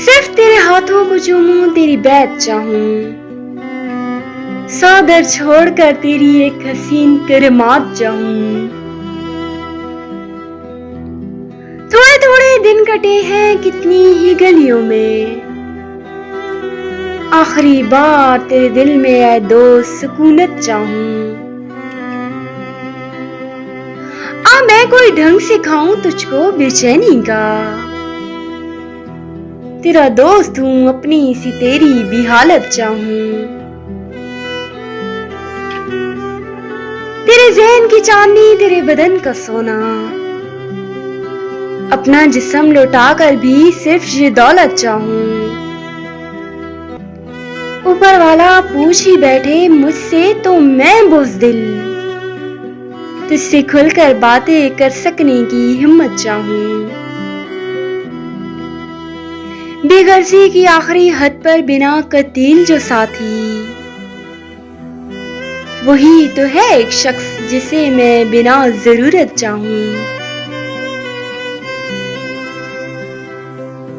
सिर्फ तेरे हाथों को चूमूं, तेरी बैत चाहूं, सौ दर छोड़कर तेरी एक हसीन करमात चाहूं। थोड़े थोड़े दिन कटे हैं कितनी ही गलियों में, आखिरी बार तेरे दिल में ऐ दोस्त सुकूनत चाहूं। मैं कोई ढंग सिखाऊं तुझको बेचैनी का, तेरा दोस्त हूं अपनी सी तेरी भी हालत चाहूं। तेरे ज़हन की चांदनी, तेरे बदन का सोना, अपना जिस्म लौटा कर भी सिर्फ ये दौलत चाहूं। ऊपर वाला पूछ ही बैठे मुझसे तो मैं बुज़दिल, तुझसे खुलकर बातें कर सकने की हिम्मत चाहूं। बेगर्जी की आखिरी हद पर बिना कतील जो साथी, वही तो है एक शख्स जिसे मैं बिना जरूरत चाहूं।